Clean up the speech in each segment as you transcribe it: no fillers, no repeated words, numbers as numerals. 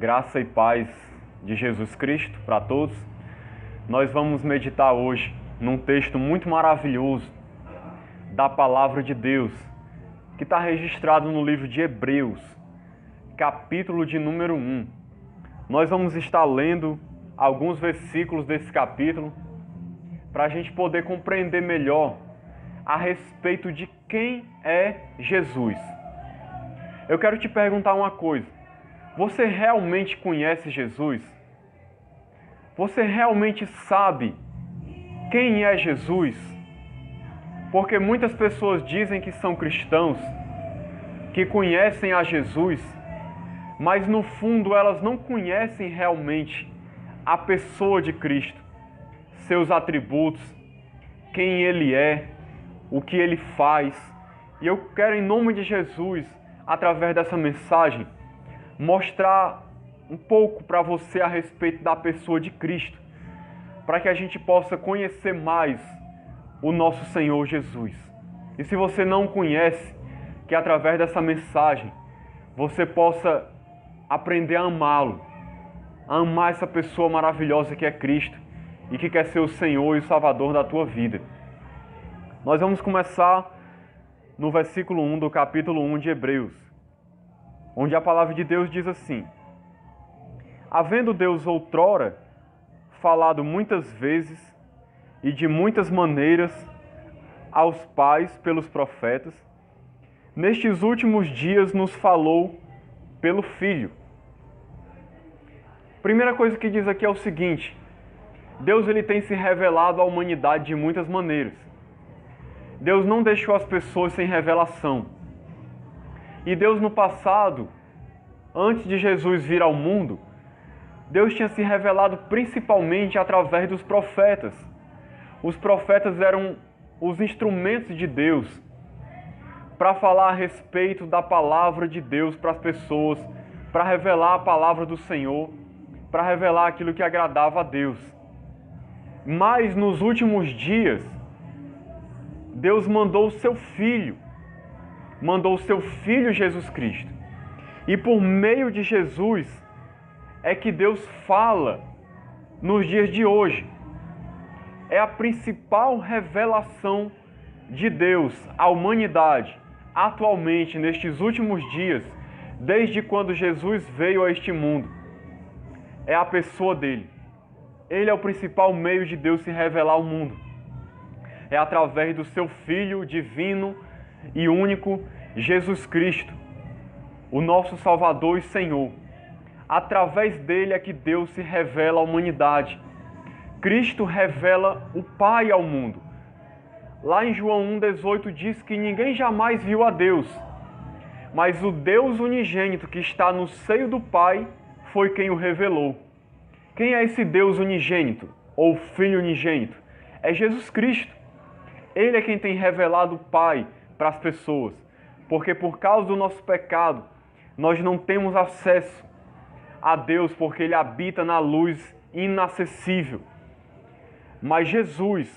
Graça e paz de Jesus Cristo para todos. Nós vamos meditar hoje num texto muito maravilhoso da Palavra de Deus, que está registrado no livro de Hebreus, capítulo de número 1. Nós vamos estar lendo alguns versículos desse capítulo para a gente poder compreender melhor a respeito de quem é Jesus. Eu quero te perguntar uma coisa. Você realmente conhece Jesus? Você realmente sabe quem é Jesus? Porque muitas pessoas dizem que são cristãos, que conhecem a Jesus, mas no fundo elas não conhecem realmente a pessoa de Cristo, seus atributos, quem Ele é, o que Ele faz. E eu quero, em nome de Jesus, através dessa mensagem, mostrar um pouco para você a respeito da pessoa de Cristo, para que a gente possa conhecer mais o nosso Senhor Jesus. E se você não conhece, que através dessa mensagem você possa aprender a amá-lo, a amar essa pessoa maravilhosa que é Cristo e que quer ser o Senhor e o Salvador da tua vida. Nós vamos começar no versículo 1 do capítulo 1 de Hebreus, onde a palavra de Deus diz assim: havendo Deus outrora falado muitas vezes e de muitas maneiras aos pais pelos profetas, nestes últimos dias nos falou pelo Filho. Primeira coisa que diz aqui é o seguinte: Deus ele tem se revelado à humanidade de muitas maneiras. Deus não deixou as pessoas sem revelação. E Deus no passado, antes de Jesus vir ao mundo, Deus tinha se revelado principalmente através dos profetas. Os profetas eram os instrumentos de Deus para falar a respeito da palavra de Deus para as pessoas, para revelar a palavra do Senhor, para revelar aquilo que agradava a Deus. Mas nos últimos dias, Deus mandou o seu Filho, Jesus Cristo. E por meio de Jesus é que Deus fala nos dias de hoje. É a principal revelação de Deus à humanidade, atualmente, nestes últimos dias, desde quando Jesus veio a este mundo. É a pessoa dele. Ele é o principal meio de Deus se revelar ao mundo. É através do seu Filho divino e único, Jesus Cristo, o nosso Salvador e Senhor. Através dele é que Deus se revela à humanidade. Cristo revela o Pai ao mundo. Lá em João 1,18 diz que ninguém jamais viu a Deus, mas o Deus unigênito que está no seio do Pai foi quem o revelou. Quem é esse Deus unigênito, ou Filho unigênito? É Jesus Cristo. Ele é quem tem revelado o Pai para as pessoas, porque por causa do nosso pecado, nós não temos acesso a Deus, porque Ele habita na luz inacessível. Mas Jesus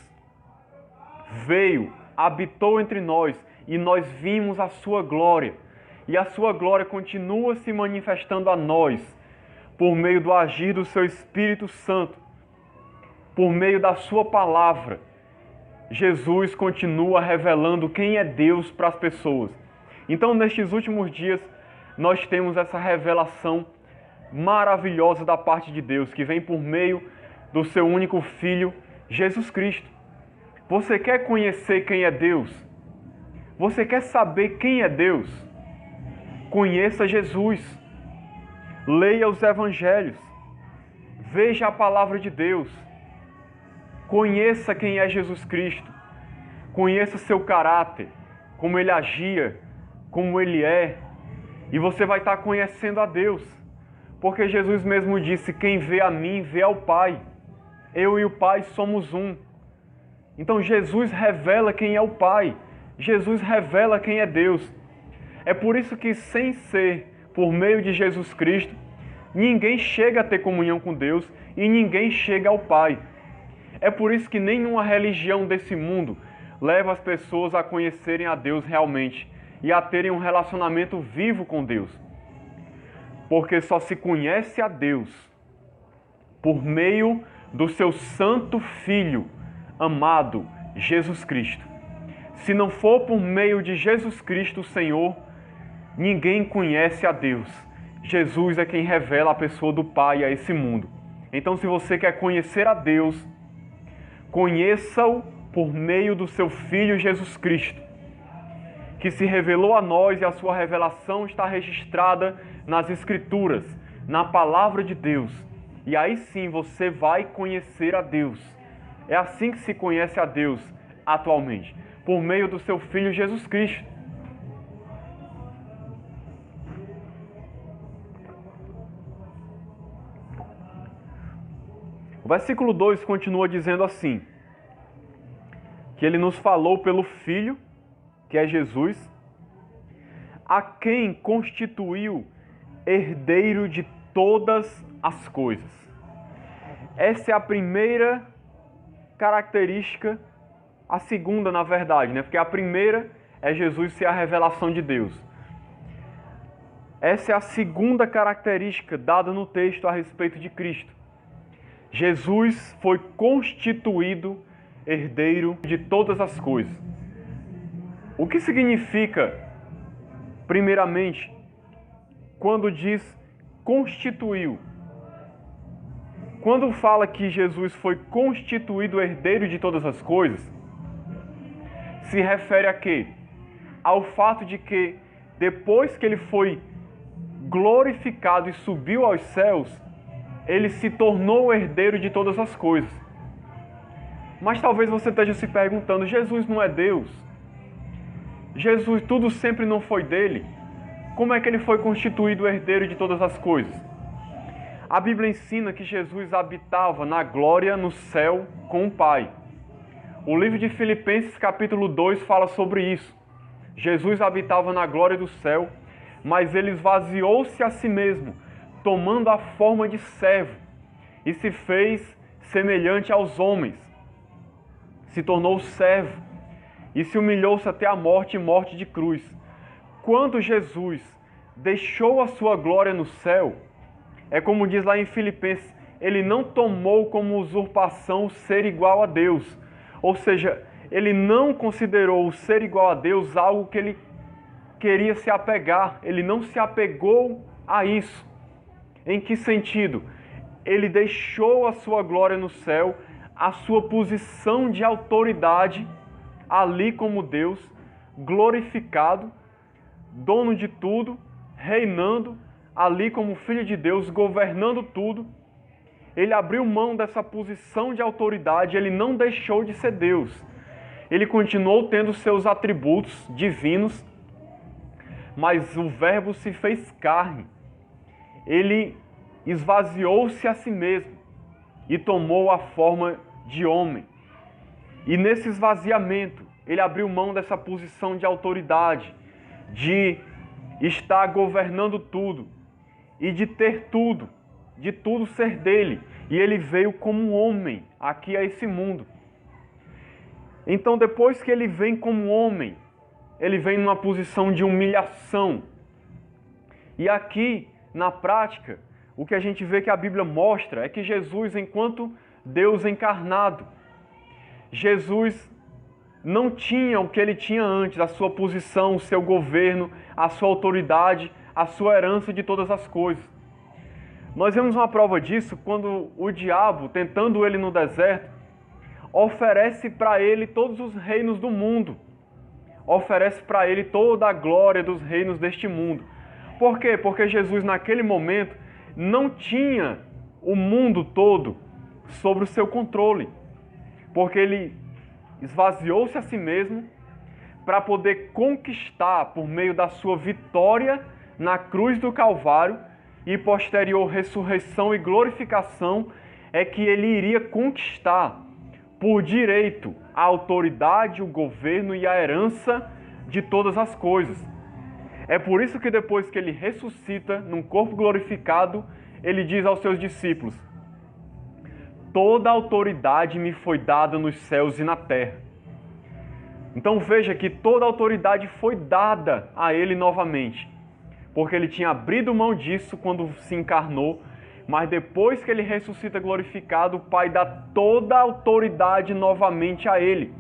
veio, habitou entre nós e nós vimos a sua glória. E a sua glória continua se manifestando a nós por meio do agir do seu Espírito Santo, por meio da sua palavra. Jesus continua revelando quem é Deus para as pessoas. Então, nestes últimos dias, nós temos essa revelação maravilhosa da parte de Deus, que vem por meio do seu único Filho, Jesus Cristo. Você quer conhecer quem é Deus? Você quer saber quem é Deus? Conheça Jesus. Leia os Evangelhos. Veja a palavra de Deus. Conheça quem é Jesus Cristo. Conheça seu caráter, como Ele agia, como Ele é. E você vai estar conhecendo a Deus. Porque Jesus mesmo disse: quem vê a mim, vê ao Pai. Eu e o Pai somos um. Então Jesus revela quem é o Pai. Jesus revela quem é Deus. É por isso que, sem ser por meio de Jesus Cristo, ninguém chega a ter comunhão com Deus e ninguém chega ao Pai. É por isso que nenhuma religião desse mundo leva as pessoas a conhecerem a Deus realmente e a terem um relacionamento vivo com Deus. porque só se conhece a Deus por meio do seu Santo Filho amado, Jesus Cristo. Se não for por meio de Jesus Cristo, o Senhor, ninguém conhece a Deus. Jesus é quem revela a pessoa do Pai a esse mundo. Então, se você quer conhecer a Deus, conheça-o por meio do seu Filho Jesus Cristo, que se revelou a nós e a sua revelação está registrada nas Escrituras, na Palavra de Deus. E aí sim você vai conhecer a Deus. É assim que se conhece a Deus atualmente, por meio do seu Filho Jesus Cristo. O versículo 2 continua dizendo assim, que ele nos falou pelo Filho, que é Jesus, a quem constituiu herdeiro de todas as coisas. Essa é a primeira característica, a segunda na verdade, né? Porque a primeira é Jesus ser a revelação de Deus. Essa é a segunda característica dada no texto a respeito de Cristo. Jesus foi constituído herdeiro de todas as coisas. O que significa, primeiramente, quando diz constituiu? Quando fala que Jesus foi constituído herdeiro de todas as coisas, se refere a quê? Ao fato de que depois que ele foi glorificado e subiu aos céus, ele se tornou herdeiro de todas as coisas. Mas talvez você esteja se perguntando, Jesus não é Deus? Jesus, tudo sempre não foi dele? Como é que ele foi constituído herdeiro de todas as coisas? A Bíblia ensina que Jesus habitava na glória no céu com o Pai. O livro de Filipenses capítulo 2 fala sobre isso. Jesus habitava na glória do céu, mas ele esvaziou-se a si mesmo, tomando a forma de servo, e se fez semelhante aos homens. Se tornou servo, e se humilhou-se até a morte e morte de cruz. Quando Jesus deixou a sua glória no céu, é como diz lá em Filipenses, ele não tomou como usurpação ser igual a Deus. Ou seja, ele não considerou o ser igual a Deus algo que ele queria se apegar. Ele não se apegou a isso. Em que sentido? Ele deixou a sua glória no céu, a sua posição de autoridade ali como Deus, glorificado, dono de tudo, reinando ali como Filho de Deus, governando tudo. Ele abriu mão dessa posição de autoridade, ele não deixou de ser Deus. Ele continuou tendo seus atributos divinos, mas o Verbo se fez carne. Ele esvaziou-se a si mesmo e tomou a forma de homem. E nesse esvaziamento, ele abriu mão dessa posição de autoridade, de estar governando tudo e de ter tudo, de tudo ser dele. E ele veio como um homem aqui a esse mundo. Então, depois que ele vem como homem, ele vem numa posição de humilhação. E aqui, na prática, o que a gente vê que a Bíblia mostra é que Jesus, enquanto Deus encarnado, Jesus não tinha o que ele tinha antes, a sua posição, o seu governo, a sua autoridade, a sua herança de todas as coisas. Nós vemos uma prova disso quando o diabo, tentando ele no deserto, oferece para ele todos os reinos do mundo. Oferece para ele toda a glória dos reinos deste mundo. Por quê? Porque Jesus, naquele momento, não tinha o mundo todo sob o seu controle. Porque ele esvaziou-se a si mesmo para poder conquistar, por meio da sua vitória na cruz do Calvário e posterior ressurreição e glorificação, é que ele iria conquistar por direito a autoridade, o governo e a herança de todas as coisas. É por isso que depois que ele ressuscita num corpo glorificado, ele diz aos seus discípulos: toda a autoridade me foi dada nos céus e na terra. Então veja que toda a autoridade foi dada a ele novamente. porque ele tinha abrido mão disso quando se encarnou, mas depois que ele ressuscita glorificado, o Pai dá toda a autoridade novamente a ele,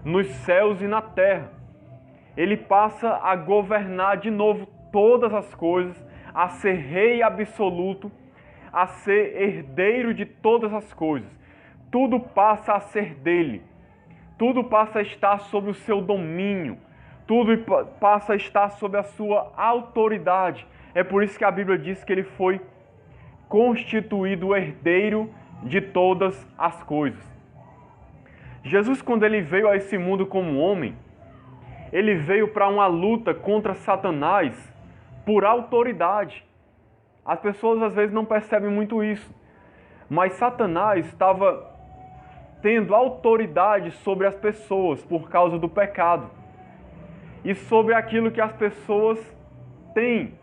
nos céus e na terra. Ele passa a governar de novo todas as coisas, a ser rei absoluto, a ser herdeiro de todas as coisas. Tudo passa a ser dele. Tudo passa a estar sob o seu domínio. Tudo passa a estar sob a sua autoridade. É por isso que a Bíblia diz que ele foi constituído herdeiro de todas as coisas. Jesus, quando ele veio a esse mundo como homem, ele veio para uma luta contra Satanás por autoridade. As pessoas às vezes não percebem muito isso, mas Satanás estava tendo autoridade sobre as pessoas por causa do pecado e sobre aquilo que as pessoas têm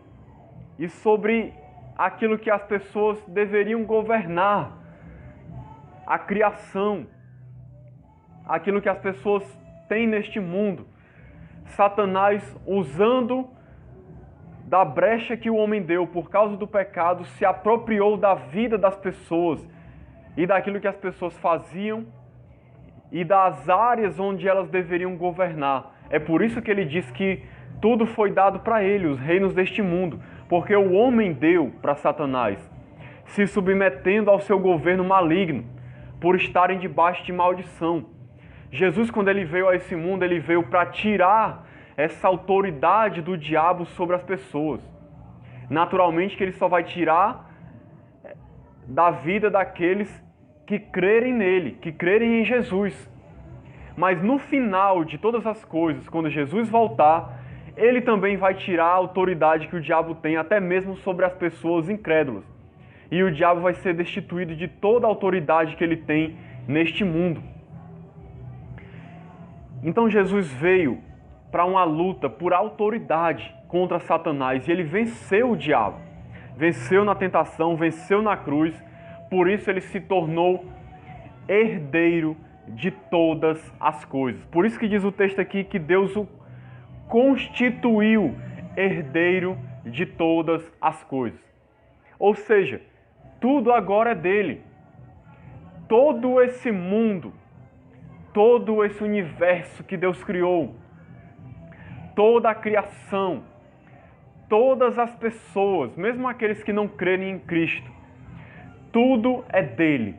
e sobre aquilo que as pessoas deveriam governar, a criação, aquilo que as pessoas têm neste mundo. Satanás, usando da brecha que o homem deu por causa do pecado, se apropriou da vida das pessoas e daquilo que as pessoas faziam e das áreas onde elas deveriam governar. É por isso que ele diz que tudo foi dado para ele, os reinos deste mundo, porque o homem deu para Satanás, se submetendo ao seu governo maligno, por estarem debaixo de maldição. Jesus, quando ele veio a esse mundo, ele veio para tirar essa autoridade do diabo sobre as pessoas. Naturalmente que ele só vai tirar da vida daqueles que crerem nele, que crerem em Jesus. Mas no final de todas as coisas, quando Jesus voltar, ele também vai tirar a autoridade que o diabo tem, até mesmo sobre as pessoas incrédulas. E o diabo vai ser destituído de toda a autoridade que ele tem neste mundo. Então Jesus veio para uma luta por autoridade contra Satanás e ele venceu o diabo. Venceu na tentação, venceu na cruz, por isso ele se tornou herdeiro de todas as coisas. Por isso que diz o texto aqui que Deus o constituiu herdeiro de todas as coisas. Ou seja, tudo agora é dele. Todo esse mundo, todo esse universo que Deus criou, toda a criação, todas as pessoas, mesmo aqueles que não crerem em Cristo, tudo é dele.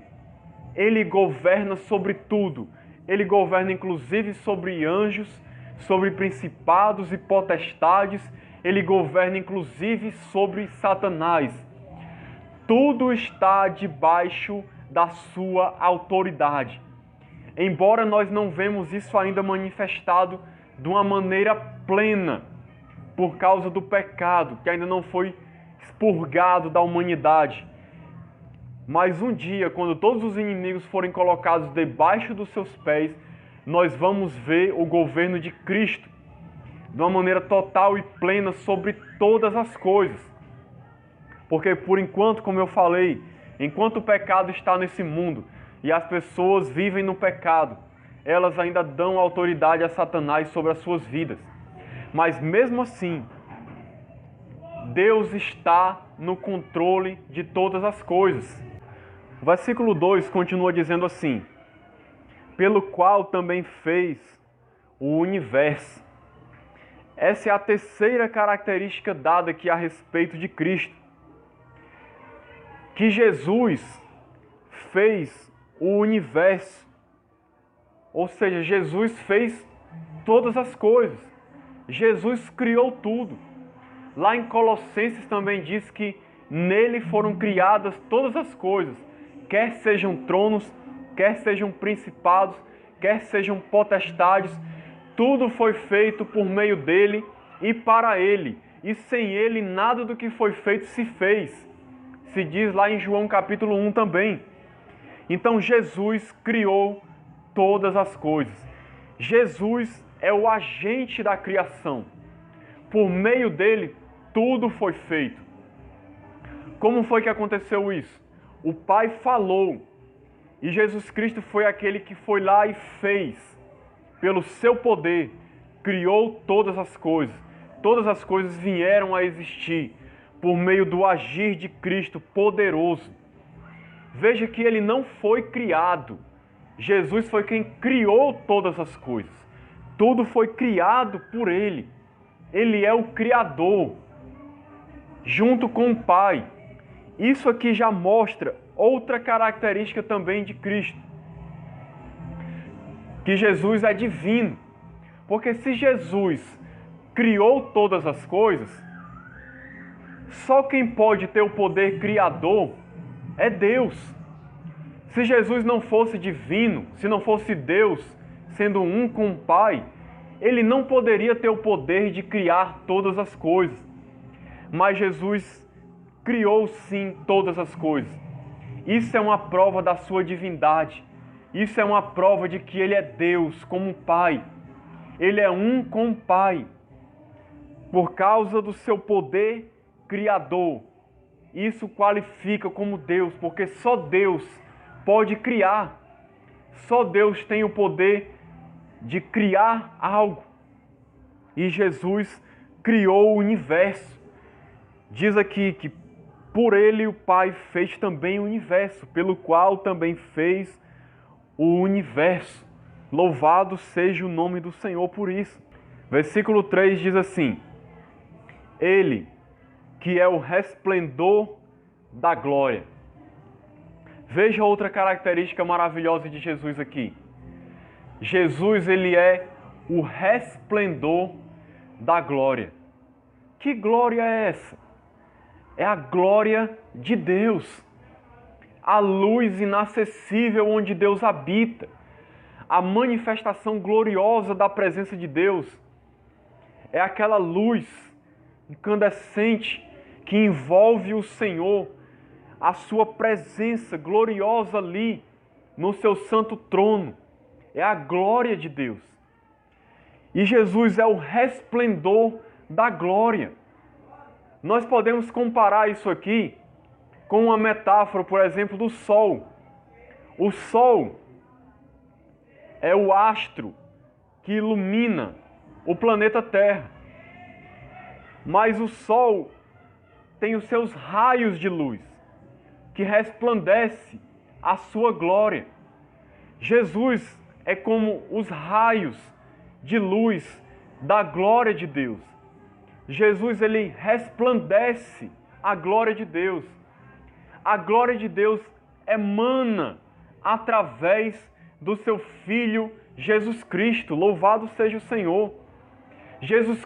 Ele governa sobre tudo. Ele governa inclusive sobre anjos, sobre principados e potestades. Ele governa inclusive sobre Satanás. Tudo está debaixo da sua autoridade. Embora nós não vemos isso ainda manifestado de uma maneira plena, por causa do pecado, que ainda não foi expurgado da humanidade. Mas um dia, quando todos os inimigos forem colocados debaixo dos seus pés, nós vamos ver o governo de Cristo de uma maneira total e plena sobre todas as coisas. Porque por enquanto, como eu falei, enquanto o pecado está nesse mundo e as pessoas vivem no pecado, elas ainda dão autoridade a Satanás sobre as suas vidas. Mas mesmo assim, Deus está no controle de todas as coisas. O versículo 2 continua dizendo assim: pelo qual também fez o universo. Essa é a terceira característica dada aqui a respeito de Cristo. Que Jesus fez o universo. Ou seja, Jesus fez todas as coisas. Jesus criou tudo. Lá em Colossenses também diz que nele foram criadas todas as coisas, quer sejam tronos, quer sejam principados, quer sejam potestades, tudo foi feito por meio dele e para ele. E sem ele nada do que foi feito se fez. Se diz lá em João capítulo 1 também. Então Jesus criou todas as coisas. Jesus é o agente da criação. Por meio dele, tudo foi feito. Como foi que aconteceu isso? O Pai falou e Jesus Cristo foi aquele que foi lá e fez. Pelo seu poder, criou todas as coisas. todas as coisas vieram a existir por meio do agir de Cristo poderoso. Veja que ele não foi criado. Jesus foi quem criou todas as coisas. Tudo foi criado por ele. Ele é o Criador, junto com o Pai. Isso aqui já mostra outra característica também de Cristo, que Jesus é divino. Porque se Jesus criou todas as coisas, só quem pode ter o poder criador é Deus. Se Jesus não fosse divino, se não fosse Deus, sendo um com o Pai, ele não poderia ter o poder de criar todas as coisas. Mas Jesus criou sim todas as coisas. Isso é uma prova da sua divindade. Isso é uma prova de que ele é Deus como Pai. Ele é um com o Pai. Por causa do seu poder criador. Isso qualifica como Deus, porque só Deus pode criar. Só Deus tem o poder de criar algo. E Jesus criou o universo. Diz aqui que por ele o Pai fez também o universo, pelo qual também fez o universo. Louvado seja o nome do Senhor por isso. Versículo 3 diz assim: Ele, que é o resplendor da glória. Veja outra característica maravilhosa de Jesus aqui. Jesus, ele é o resplendor da glória. Que glória é essa? É a glória de Deus. A luz inacessível onde Deus habita. A manifestação gloriosa da presença de Deus. É aquela luz incandescente que envolve o Senhor, a sua presença gloriosa ali no seu santo trono. É a glória de Deus. E Jesus é o resplendor da glória. Nós podemos comparar isso aqui com uma metáfora, por exemplo, do Sol. O Sol é o astro que ilumina o planeta Terra. Mas o Sol tem os seus raios de luz, que resplandece a sua glória. Jesus é como os raios de luz da glória de Deus. Jesus, ele resplandece a glória de Deus. A glória de Deus emana através do seu Filho Jesus Cristo. Louvado seja o Senhor. Jesus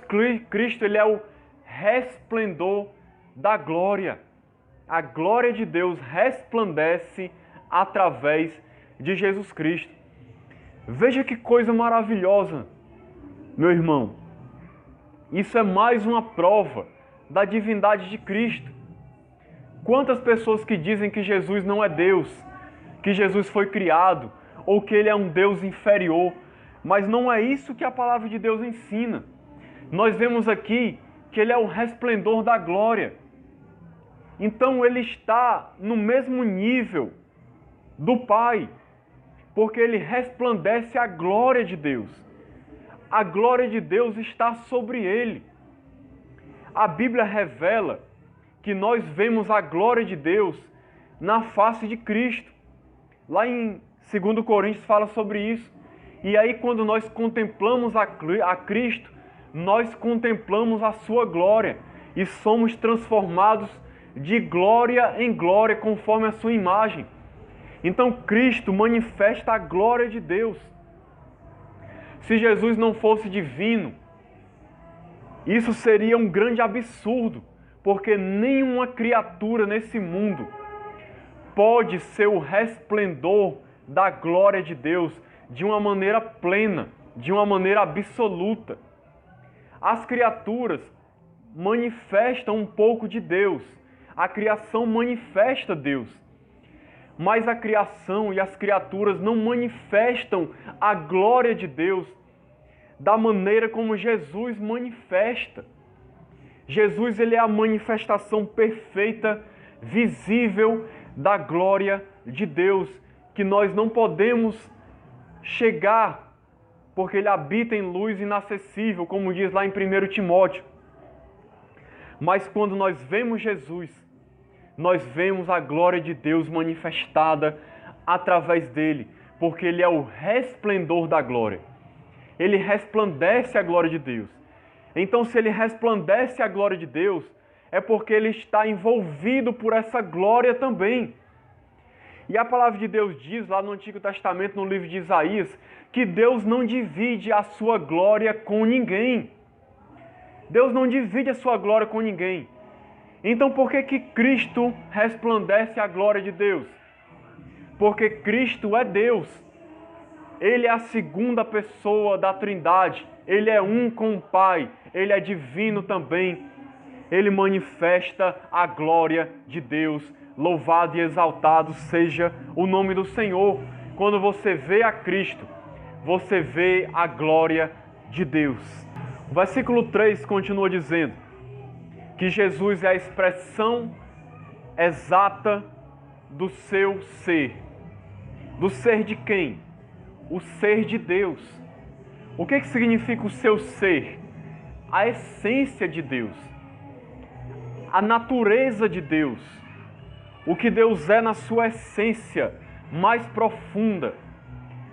Cristo, ele é o resplendor da glória. A glória de Deus resplandece através de Jesus Cristo. Veja que coisa maravilhosa, meu irmão. Isso é mais uma prova da divindade de Cristo. Quantas pessoas que dizem que Jesus não é Deus, que Jesus foi criado, ou que ele é um Deus inferior, mas não é isso que a palavra de Deus ensina. Nós vemos aqui que ele é o resplendor da glória. Então ele está no mesmo nível do Pai, porque ele resplandece a glória de Deus. A glória de Deus está sobre ele. A Bíblia revela que nós vemos a glória de Deus na face de Cristo. Lá em 2 Coríntios fala sobre isso. E aí quando nós contemplamos a Cristo, nós contemplamos a sua glória e somos transformados de glória em glória conforme a sua imagem. Então Cristo manifesta a glória de Deus. Se Jesus não fosse divino, isso seria um grande absurdo, porque nenhuma criatura nesse mundo pode ser o resplendor da glória de Deus de uma maneira plena, de uma maneira absoluta. As criaturas manifestam um pouco de Deus. A criação manifesta Deus. Mas a criação e as criaturas não manifestam a glória de Deus da maneira como Jesus manifesta. Jesus, ele é a manifestação perfeita, visível da glória de Deus, que nós não podemos chegar, porque ele habita em luz inacessível, como diz lá em 1 Timóteo. Mas quando nós vemos Jesus, nós vemos a glória de Deus manifestada através dele, porque ele é o resplendor da glória. Ele resplandece a glória de Deus. Então, se ele resplandece a glória de Deus, é porque ele está envolvido por essa glória também. E a palavra de Deus diz lá no Antigo Testamento, no livro de Isaías, que Deus não divide a sua glória com ninguém. Deus não divide a sua glória com ninguém. Então, por que Cristo resplandece a glória de Deus? Porque Cristo é Deus. Ele é a segunda pessoa da Trindade. Ele é um com o Pai. Ele é divino também. Ele manifesta a glória de Deus. Louvado e exaltado seja o nome do Senhor. Quando você vê a Cristo, você vê a glória de Deus. O versículo 3 continua dizendo que Jesus é a expressão exata do seu ser. Do ser de quem? O ser de Deus. O que significa o seu ser? A essência de Deus. A natureza de Deus. O que Deus é na sua essência mais profunda.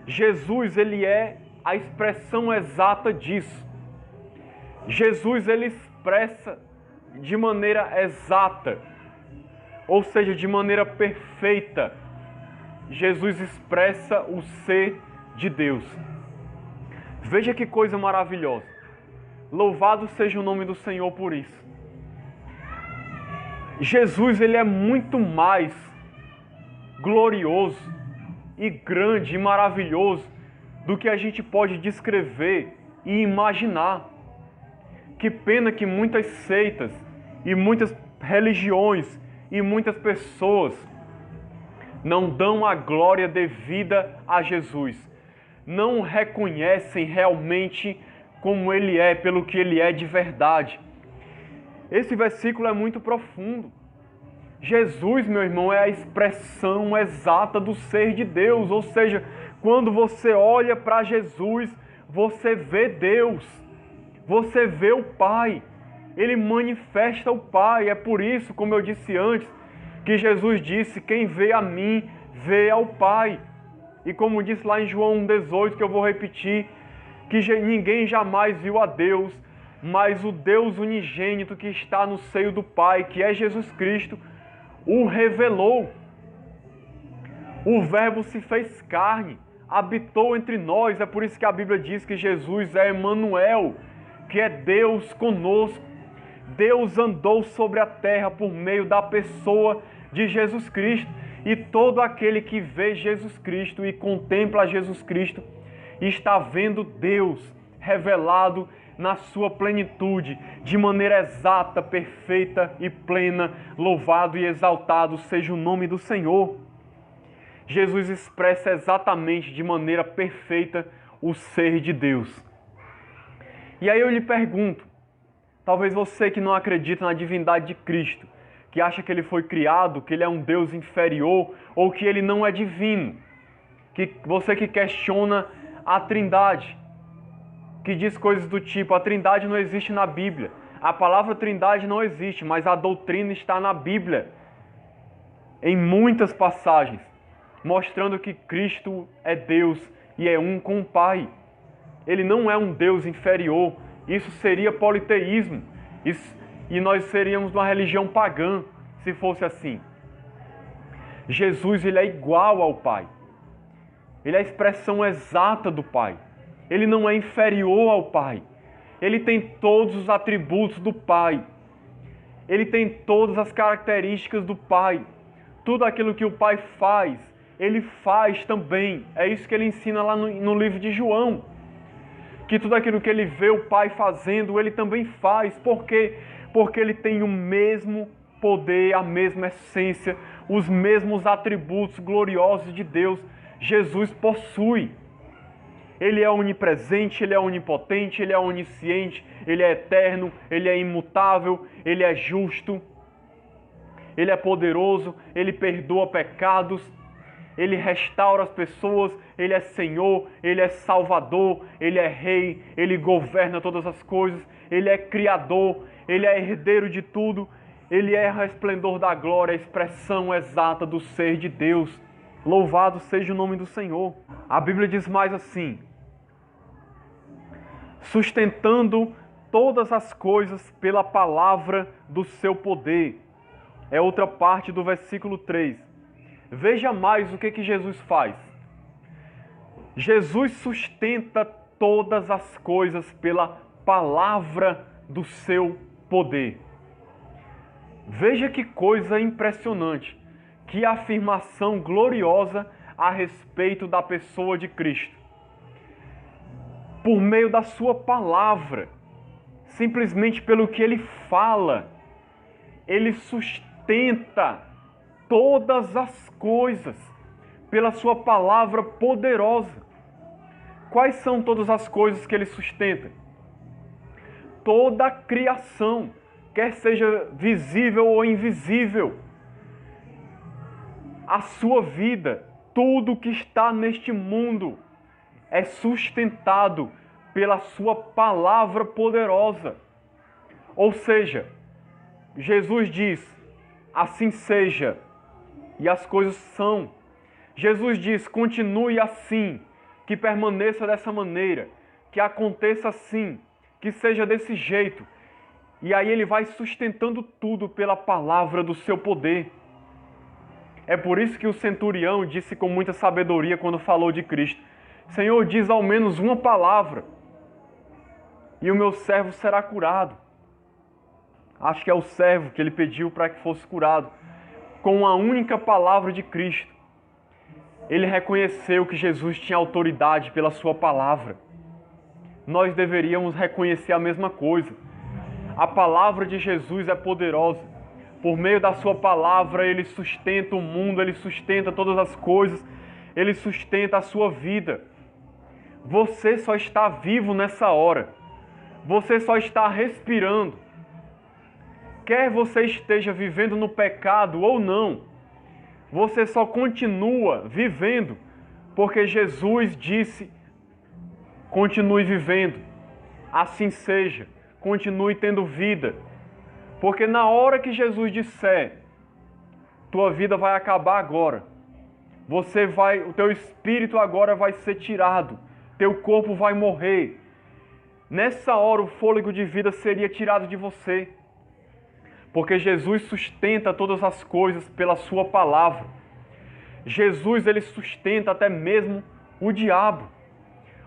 Jesus, ele é a expressão exata disso. Jesus, ele expressa de maneira exata, ou seja, de maneira perfeita. Jesus expressa o ser de Deus. Veja que coisa maravilhosa. Louvado seja o nome do Senhor por isso. Jesus, ele é muito mais glorioso e grande e maravilhoso do que a gente pode descrever e imaginar. Que pena que muitas seitas e muitas religiões e muitas pessoas não dão a glória devida a Jesus. Não o reconhecem realmente como ele é, pelo que ele é de verdade. Esse versículo é muito profundo. Jesus, meu irmão, é a expressão exata do ser de Deus. Ou seja, quando você olha para Jesus, você vê Deus. Você vê o Pai. Ele manifesta o Pai. É por isso, como eu disse antes, que Jesus disse: quem vê a mim, vê ao Pai. E como disse lá em João 1,18, que eu vou repetir, que ninguém jamais viu a Deus, mas o Deus unigênito que está no seio do Pai, que é Jesus Cristo, o revelou. O Verbo se fez carne, habitou entre nós. É por isso que a Bíblia diz que Jesus é Emanuel, que é Deus conosco. Deus andou sobre a terra por meio da pessoa de Jesus Cristo. E todo aquele que vê Jesus Cristo e contempla Jesus Cristo está vendo Deus revelado na sua plenitude, de maneira exata, perfeita e plena. Louvado e exaltado seja o nome do Senhor. Jesus expressa exatamente, de maneira perfeita, o ser de Deus. E aí eu lhe pergunto, talvez você que não acredita na divindade de Cristo, que acha que ele foi criado, que ele é um Deus inferior, ou que ele não é divino, que você que questiona a Trindade, que diz coisas do tipo: a Trindade não existe na Bíblia. A palavra Trindade não existe, mas a doutrina está na Bíblia, em muitas passagens, mostrando que Cristo é Deus e é um com o Pai. Ele não é um Deus inferior. Isso seria politeísmo. E nós seríamos uma religião pagã se fosse assim. Jesus, ele é igual ao Pai. Ele é a expressão exata do Pai. Ele não é inferior ao Pai. Ele tem todos os atributos do Pai. Ele tem todas as características do Pai. Tudo aquilo que o Pai faz, ele faz também. É isso que ele ensina lá no livro de João. Que tudo aquilo que ele vê o Pai fazendo, ele também faz. Por quê? Porque ele tem o mesmo poder, a mesma essência, os mesmos atributos gloriosos de Deus. Jesus possui. Ele é onipresente, ele é onipotente, ele é onisciente, ele é eterno, ele é imutável, ele é justo, ele é poderoso, ele perdoa pecados, ele restaura as pessoas, ele é Senhor, ele é Salvador, ele é Rei, ele governa todas as coisas, ele é Criador, Ele é herdeiro de tudo, Ele é resplendor da glória, a expressão exata do ser de Deus. Louvado seja o nome do Senhor. A Bíblia diz mais assim: sustentando todas as coisas pela palavra do seu poder. É outra parte do versículo 3. Veja mais o que Jesus faz. Jesus sustenta todas as coisas pela palavra do seu poder. Veja que coisa impressionante, que afirmação gloriosa a respeito da pessoa de Cristo. Por meio da sua palavra, simplesmente pelo que ele fala, ele sustenta todas as coisas pela sua palavra poderosa. Quais são todas as coisas que ele sustenta? Toda a criação, quer seja visível ou invisível. A sua vida, tudo que está neste mundo, é sustentado pela sua palavra poderosa. Ou seja, Jesus diz, assim seja, e as coisas são. Jesus diz, continue assim, que permaneça dessa maneira, que aconteça assim, que seja desse jeito. E aí ele vai sustentando tudo pela palavra do seu poder. É por isso que o centurião disse com muita sabedoria quando falou de Cristo: Senhor, diz ao menos uma palavra e o meu servo será curado. Acho que é o servo que ele pediu para que fosse curado. Com a única palavra de Cristo, ele reconheceu que Jesus tinha autoridade pela sua palavra. Nós deveríamos reconhecer a mesma coisa. A palavra de Jesus é poderosa. Por meio da sua palavra, ele sustenta o mundo, ele sustenta todas as coisas, ele sustenta a sua vida. Você só está vivo nessa hora. Você só está respirando. Quer você esteja vivendo no pecado ou não, você só continua vivendo porque Jesus disse: continue vivendo, assim seja, continue tendo vida. Porque na hora que Jesus disser, tua vida vai acabar agora, o teu espírito agora vai ser tirado, teu corpo vai morrer. Nessa hora o fôlego de vida seria tirado de você. Porque Jesus sustenta todas as coisas pela sua palavra. Jesus, ele sustenta até mesmo o diabo.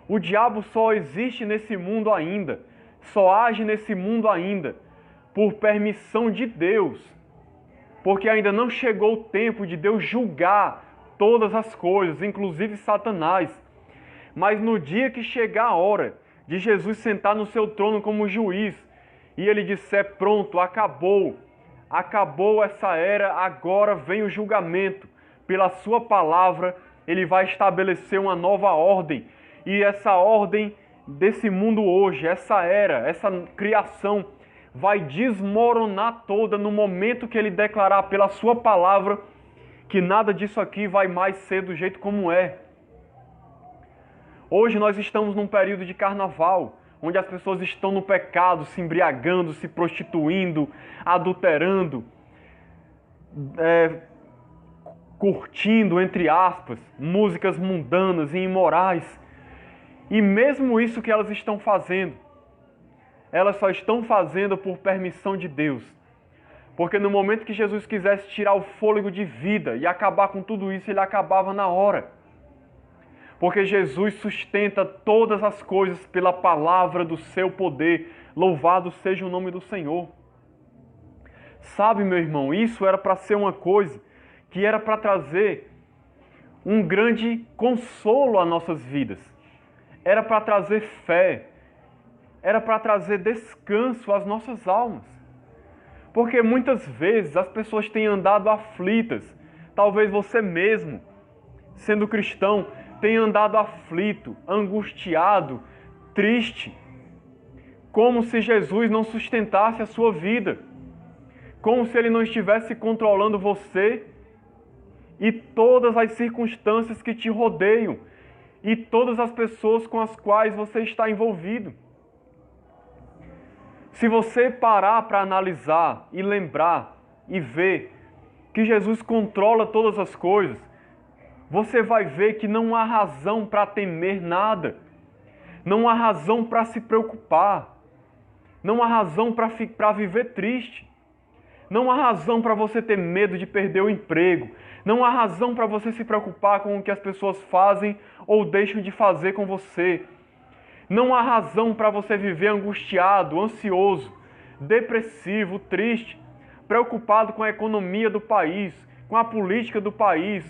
O diabo só existe nesse mundo ainda, só age nesse mundo ainda, por permissão de Deus. Porque ainda não chegou o tempo de Deus julgar todas as coisas, inclusive Satanás. Mas no dia que chegar a hora de Jesus sentar no seu trono como juiz, e ele disser, pronto, acabou essa era, agora vem o julgamento. Pela sua palavra, ele vai estabelecer uma nova ordem. E essa ordem desse mundo hoje, essa era, essa criação, vai desmoronar toda no momento que ele declarar pela sua palavra que nada disso aqui vai mais ser do jeito como é. Hoje nós estamos num período de carnaval, onde as pessoas estão no pecado, se embriagando, se prostituindo, adulterando, curtindo, entre aspas, músicas mundanas e imorais. E mesmo isso que elas estão fazendo, elas só estão fazendo por permissão de Deus. Porque no momento que Jesus quisesse tirar o fôlego de vida e acabar com tudo isso, ele acabava na hora. Porque Jesus sustenta todas as coisas pela palavra do seu poder. Louvado seja o nome do Senhor. Sabe, meu irmão, isso era para ser uma coisa que era para trazer um grande consolo às nossas vidas. Era para trazer fé. Era para trazer descanso às nossas almas. Porque muitas vezes as pessoas têm andado aflitas. Talvez você mesmo, sendo cristão, tenha andado aflito, angustiado, triste. Como se Jesus não sustentasse a sua vida. Como se ele não estivesse controlando você e todas as circunstâncias que te rodeiam e todas as pessoas com as quais você está envolvido. Se você parar para analisar e lembrar e ver que Jesus controla todas as coisas, você vai ver que não há razão para temer nada. Não há razão para se preocupar. Não há razão para viver triste. Não há razão para você ter medo de perder o emprego. Não há razão para você se preocupar com o que as pessoas fazem ou deixam de fazer com você. Não há razão para você viver angustiado, ansioso, depressivo, triste, preocupado com a economia do país, com a política do país,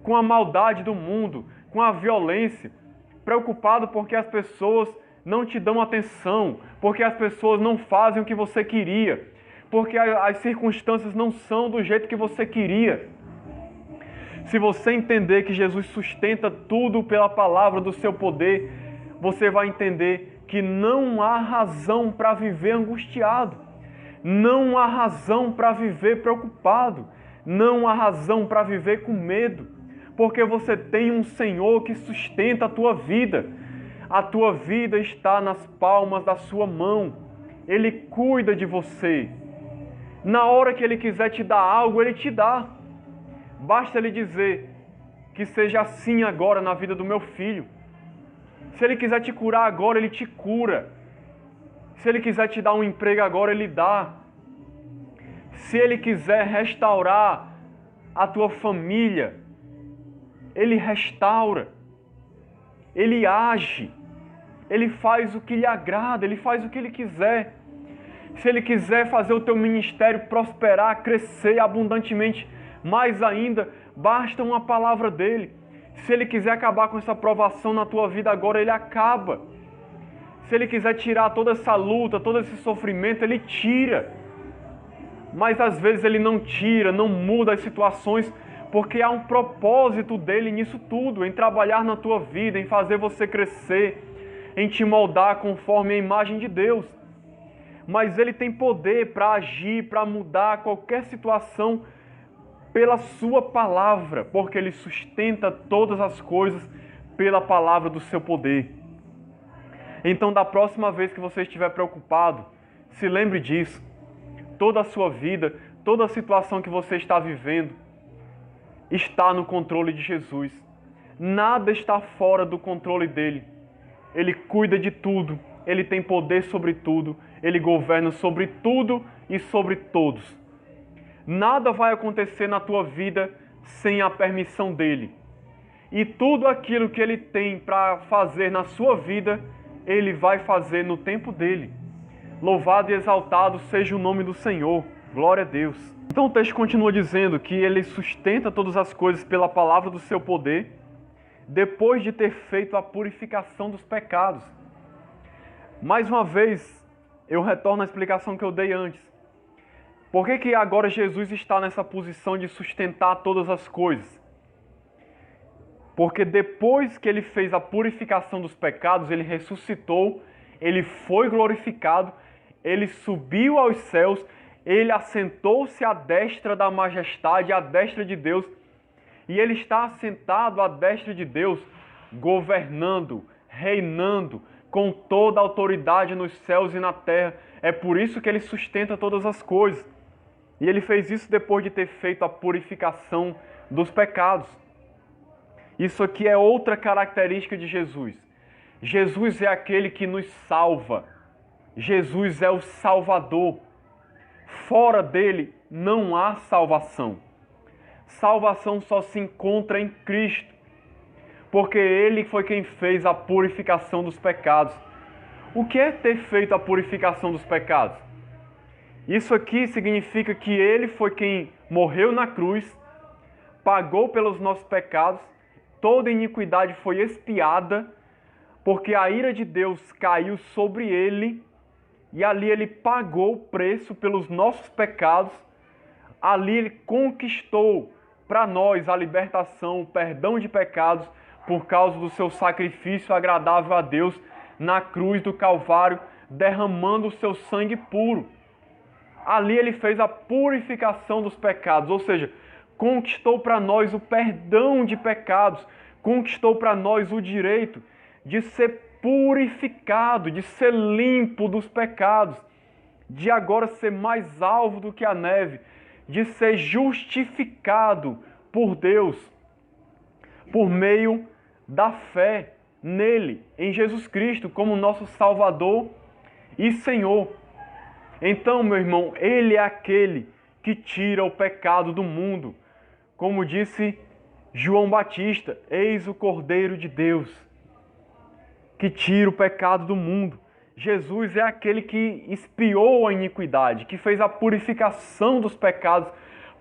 com a maldade do mundo, com a violência, preocupado porque as pessoas não te dão atenção, porque as pessoas não fazem o que você queria, porque as circunstâncias não são do jeito que você queria. Se você entender que Jesus sustenta tudo pela palavra do seu poder, você vai entender que não há razão para viver angustiado, não há razão para viver preocupado, não há razão para viver com medo, porque você tem um Senhor que sustenta a tua vida. A tua vida está nas palmas da sua mão. Ele cuida de você. Na hora que Ele quiser te dar algo, Ele te dá. Basta Ele dizer que seja assim agora na vida do meu filho. Se Ele quiser te curar agora, Ele te cura. Se Ele quiser te dar um emprego agora, Ele dá. Se Ele quiser restaurar a tua família, Ele restaura. Ele age. Ele faz o que lhe agrada, Ele faz o que Ele quiser. Se Ele quiser fazer o teu ministério prosperar, crescer abundantemente, mais ainda, basta uma palavra dEle. Se Ele quiser acabar com essa provação na tua vida agora, Ele acaba. Se Ele quiser tirar toda essa luta, todo esse sofrimento, Ele tira. Mas às vezes Ele não tira, não muda as situações, porque há um propósito dEle nisso tudo, em trabalhar na tua vida, em fazer você crescer, em te moldar conforme a imagem de Deus. Mas Ele tem poder para agir, para mudar qualquer situação pela sua palavra, porque Ele sustenta todas as coisas pela palavra do seu poder. Então, da próxima vez que você estiver preocupado, se lembre disso. Toda a sua vida, toda a situação que você está vivendo, está no controle de Jesus. Nada está fora do controle dEle. Ele cuida de tudo, Ele tem poder sobre tudo, Ele governa sobre tudo e sobre todos. Nada vai acontecer na tua vida sem a permissão dEle. E tudo aquilo que Ele tem para fazer na sua vida, Ele vai fazer no tempo dEle. Louvado e exaltado seja o nome do Senhor. Glória a Deus. Então o texto continua dizendo que Ele sustenta todas as coisas pela palavra do seu poder, depois de ter feito a purificação dos pecados. Mais uma vez, eu retorno à explicação que eu dei antes. Por que agora Jesus está nessa posição de sustentar todas as coisas? Porque depois que Ele fez a purificação dos pecados, Ele ressuscitou, Ele foi glorificado, Ele subiu aos céus, Ele assentou-se à destra da majestade, à destra de Deus, e Ele está assentado à destra de Deus, governando, reinando, com toda a autoridade nos céus e na terra. É por isso que Ele sustenta todas as coisas. E Ele fez isso depois de ter feito a purificação dos pecados. Isso aqui é outra característica de Jesus. Jesus é aquele que nos salva. Jesus é o Salvador. Fora dele não há salvação. Salvação só se encontra em Cristo, porque Ele foi quem fez a purificação dos pecados. O que é ter feito a purificação dos pecados? Isso aqui significa que Ele foi quem morreu na cruz, pagou pelos nossos pecados, toda iniquidade foi expiada, porque a ira de Deus caiu sobre Ele, e ali Ele pagou o preço pelos nossos pecados, ali Ele conquistou para nós a libertação, o perdão de pecados, por causa do seu sacrifício agradável a Deus na cruz do Calvário, derramando o seu sangue puro. Ali Ele fez a purificação dos pecados, ou seja, conquistou para nós o perdão de pecados, conquistou para nós o direito de ser purificado, de ser limpo dos pecados. de agora ser mais alvo do que a neve, de ser justificado por Deus, por meio da fé nele, em Jesus Cristo, como nosso Salvador e Senhor. Então, meu irmão, ele é aquele que tira o pecado do mundo. Como disse João Batista, eis o Cordeiro de Deus, que tira o pecado do mundo. Jesus é aquele que expiou a iniquidade, que fez a purificação dos pecados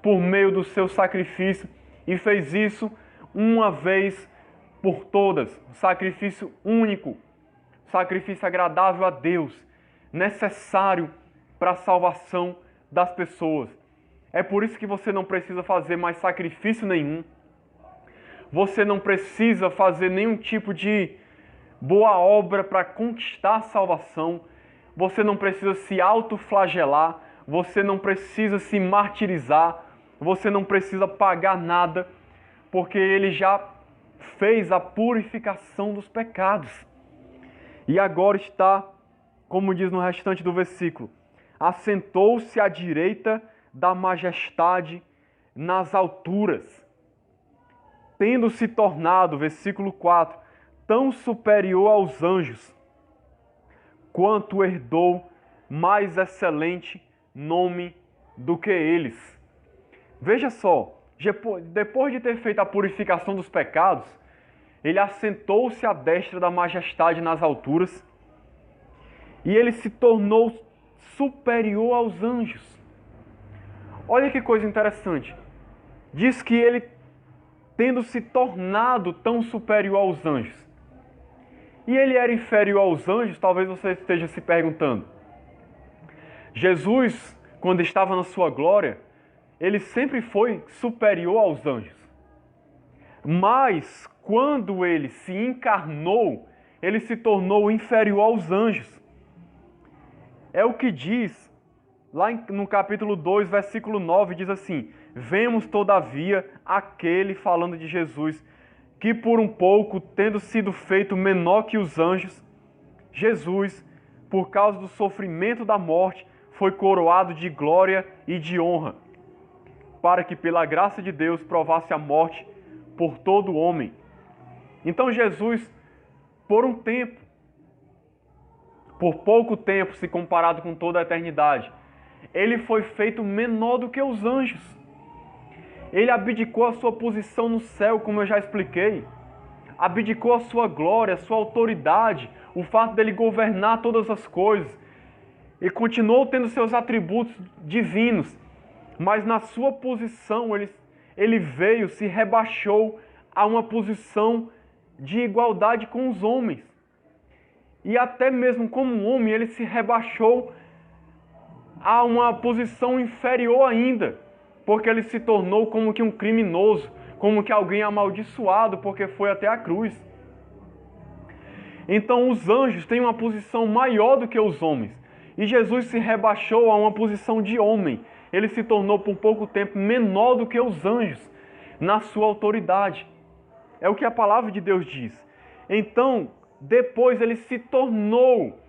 por meio do seu sacrifício e fez isso uma vez por todas. Um sacrifício único, sacrifício agradável a Deus, necessário para a salvação das pessoas. É por isso que você não precisa fazer mais sacrifício nenhum. Você não precisa fazer nenhum tipo de boa obra para conquistar a salvação. Você não precisa se autoflagelar. Você não precisa se martirizar. Você não precisa pagar nada, porque ele já fez a purificação dos pecados. E agora está, como diz no restante do versículo, assentou-se à direita da majestade nas alturas, tendo se tornado, versículo 4, tão superior aos anjos, quanto herdou mais excelente nome do que eles. Veja só, depois de ter feito a purificação dos pecados, ele assentou-se à destra da majestade nas alturas e ele se tornou superior aos anjos. Olha que coisa interessante. Diz que ele, tendo se tornado tão superior aos anjos. E ele era inferior aos anjos? Talvez você esteja se perguntando. Jesus, quando estava na sua glória, ele sempre foi superior aos anjos. Mas, quando ele se encarnou, ele se tornou inferior aos anjos. É o que diz, lá no capítulo 2, versículo 9, diz assim: vemos, todavia, aquele, falando de Jesus, que por um pouco, tendo sido feito menor que os anjos, Jesus, por causa do sofrimento da morte, foi coroado de glória e de honra, para que pela graça de Deus provasse a morte por todo homem. Então Jesus, por um tempo, por pouco tempo, se comparado com toda a eternidade, ele foi feito menor do que os anjos. Ele abdicou a sua posição no céu, como eu já expliquei. Abdicou a sua glória, a sua autoridade, o fato dele governar todas as coisas. Ele continuou tendo seus atributos divinos, mas na sua posição ele veio, se rebaixou a uma posição de igualdade com os homens. E até mesmo como um homem, ele se rebaixou a uma posição inferior ainda, porque ele se tornou como que um criminoso, como que alguém amaldiçoado, porque foi até a cruz. Então os anjos têm uma posição maior do que os homens, e Jesus se rebaixou a uma posição de homem. Ele se tornou por pouco tempo menor do que os anjos na sua autoridade. É o que a palavra de Deus diz. Então, depois ele se tornou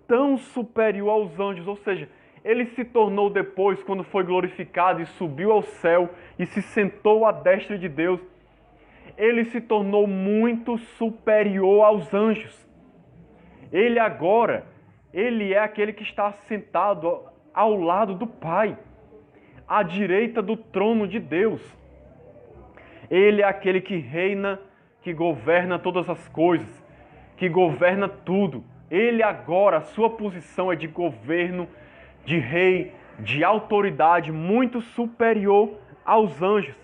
tão superior aos anjos, ou seja, ele se tornou depois, quando foi glorificado e subiu ao céu e se sentou à destra de Deus, ele se tornou muito superior aos anjos. Ele agora, ele é aquele que está sentado ao lado do Pai, à direita do trono de Deus. Ele é aquele que reina, que governa todas as coisas, que governa tudo. Ele agora, a sua posição é de governo, de rei, de autoridade, muito superior aos anjos.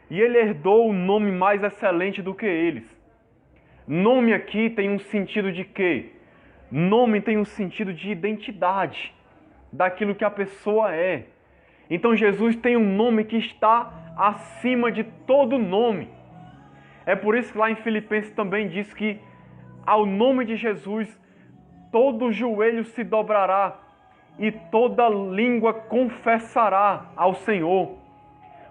E ele herdou um nome mais excelente do que eles. Nome aqui tem um sentido de quê? Nome tem um sentido de identidade, daquilo que a pessoa é. Então Jesus tem um nome que está acima de todo nome. É por isso que lá em Filipenses também diz que ao nome de Jesus todo joelho se dobrará e toda língua confessará ao Senhor,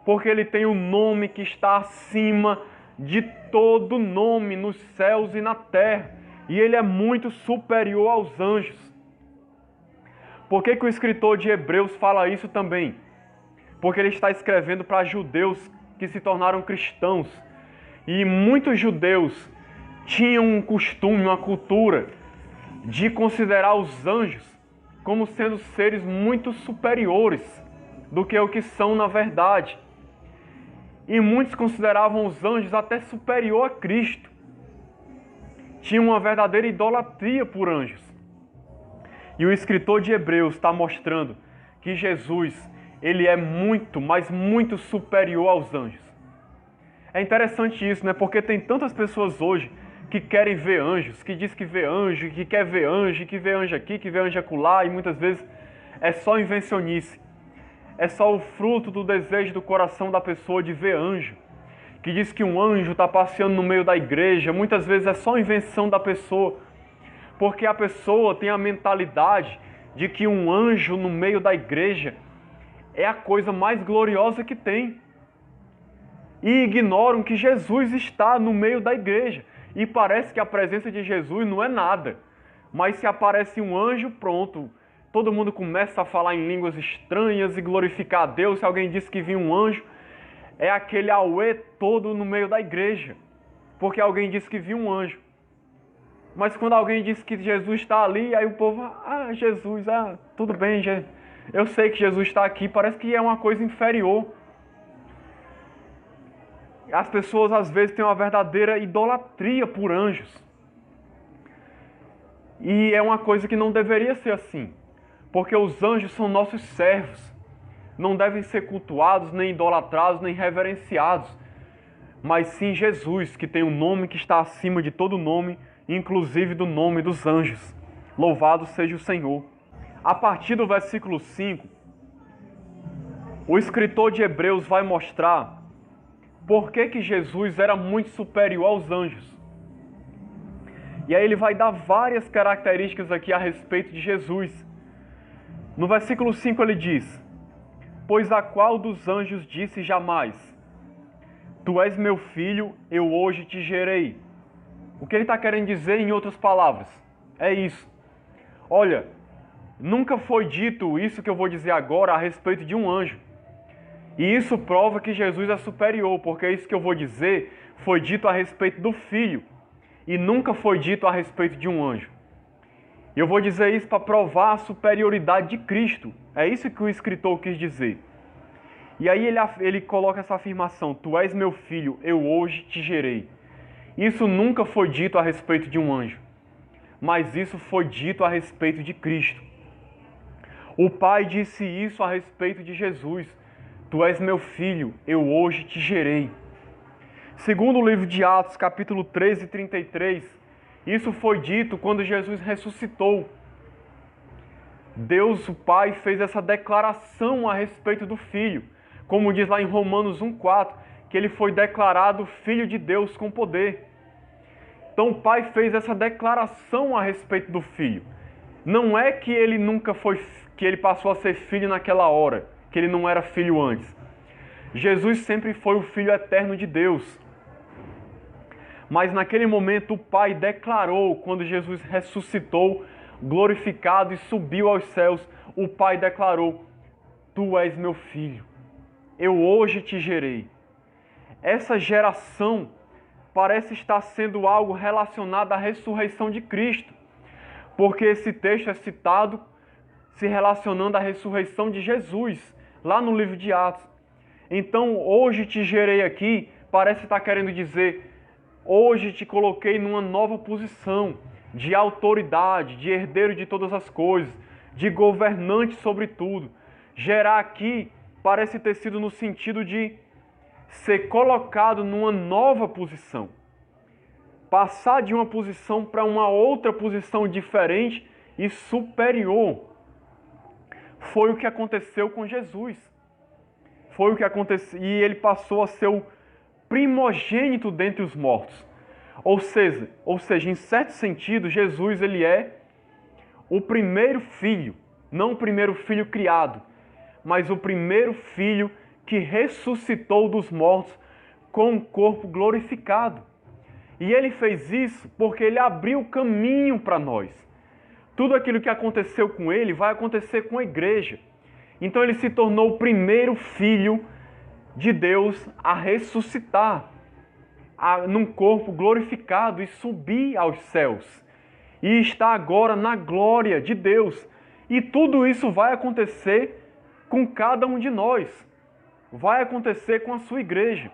porque ele tem um nome que está acima de todo nome nos céus e na terra, e ele é muito superior aos anjos. Por que o escritor de Hebreus fala isso também? Porque ele está escrevendo para judeus que se tornaram cristãos. E muitos judeus tinham um costume, uma cultura de considerar os anjos como sendo seres muito superiores do que o que são na verdade. E muitos consideravam os anjos até superior a Cristo. Tinham uma verdadeira idolatria por anjos. E o escritor de Hebreus está mostrando que Jesus, ele é muito, mas muito superior aos anjos. É interessante isso, né? Porque tem tantas pessoas hoje que querem ver anjos, que diz que vê anjo, que quer ver anjo, que vê anjo aqui, que vê anjo acolá, e muitas vezes é só invencionice. É só o fruto do desejo do coração da pessoa de ver anjo. Que diz que um anjo está passeando no meio da igreja, muitas vezes é só invenção da pessoa. Porque a pessoa tem a mentalidade de que um anjo no meio da igreja é a coisa mais gloriosa que tem. E ignoram que Jesus está no meio da igreja. E parece que a presença de Jesus não é nada. Mas se aparece um anjo, pronto. Todo mundo começa a falar em línguas estranhas e glorificar a Deus. Se alguém diz que viu um anjo, é aquele auê todo no meio da igreja. Porque alguém disse que viu um anjo. Mas quando alguém diz que Jesus está ali, aí o povo, Jesus, tudo bem, eu sei que Jesus está aqui, parece que é uma coisa inferior. As pessoas às vezes têm uma verdadeira idolatria por anjos. E é uma coisa que não deveria ser assim. Porque os anjos são nossos servos. Não devem ser cultuados, nem idolatrados, nem reverenciados. Mas sim Jesus, que tem um nome que está acima de todo nome, inclusive do nome dos anjos. Louvado seja o Senhor. A partir do versículo 5, o escritor de Hebreus vai mostrar por que Jesus era muito superior aos anjos. E aí ele vai dar várias características aqui a respeito de Jesus. No versículo 5 ele diz: pois a qual dos anjos disse jamais: tu és meu filho, eu hoje te gerei. O que ele está querendo dizer em outras palavras? É isso. Olha, nunca foi dito isso que eu vou dizer agora a respeito de um anjo. E isso prova que Jesus é superior, porque isso que eu vou dizer foi dito a respeito do Filho. E nunca foi dito a respeito de um anjo. E eu vou dizer isso para provar a superioridade de Cristo. É isso que o escritor quis dizer. E aí ele coloca essa afirmação: tu és meu filho, eu hoje te gerei. Isso nunca foi dito a respeito de um anjo, mas isso foi dito a respeito de Cristo. O Pai disse isso a respeito de Jesus: tu és meu filho, eu hoje te gerei. Segundo o livro de Atos, capítulo 13, 33, isso foi dito quando Jesus ressuscitou. Deus, o Pai, fez essa declaração a respeito do Filho, como diz lá em Romanos 1,4, que ele foi declarado Filho de Deus com poder. Então o Pai fez essa declaração a respeito do Filho. Não é que ele que ele passou a ser filho naquela hora, que ele não era filho antes. Jesus sempre foi o Filho eterno de Deus. Mas naquele momento o Pai declarou, quando Jesus ressuscitou, glorificado e subiu aos céus, o Pai declarou: tu és meu filho, eu hoje te gerei. Essa geração parece estar sendo algo relacionado à ressurreição de Cristo, porque esse texto é citado se relacionando à ressurreição de Jesus, lá no livro de Atos. Então, hoje te gerei aqui, parece estar querendo dizer: hoje te coloquei numa nova posição de autoridade, de herdeiro de todas as coisas, de governante sobre tudo. Gerar aqui parece ter sido no sentido de ser colocado numa nova posição. Passar de uma posição para uma outra posição diferente e superior. Foi o que aconteceu com Jesus. Foi o que aconteceu, e ele passou a ser o primogênito dentre os mortos. Ou seja, em certo sentido, Jesus ele é o primeiro filho, não o primeiro filho criado, mas o primeiro filho que ressuscitou dos mortos com um corpo glorificado. E ele fez isso porque ele abriu o caminho para nós. tudo aquilo que aconteceu com ele vai acontecer com a igreja. Então ele se tornou o primeiro filho de Deus a ressuscitar num corpo glorificado e subir aos céus. E está agora na glória de Deus. E tudo isso vai acontecer com cada um de nós. Vai acontecer com a sua igreja.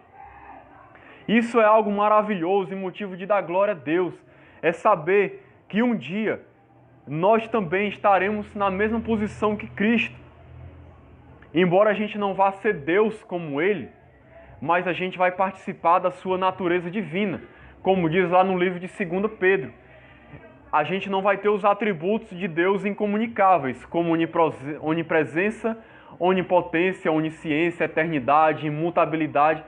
Isso é algo maravilhoso e motivo de dar glória a Deus. É saber que um dia nós também estaremos na mesma posição que Cristo. Embora a gente não vá ser Deus como Ele, mas a gente vai participar da sua natureza divina. Como diz lá no livro de 2 Pedro. A gente não vai ter os atributos de Deus incomunicáveis, como onipresença, onipotência, onisciência, eternidade, imutabilidade.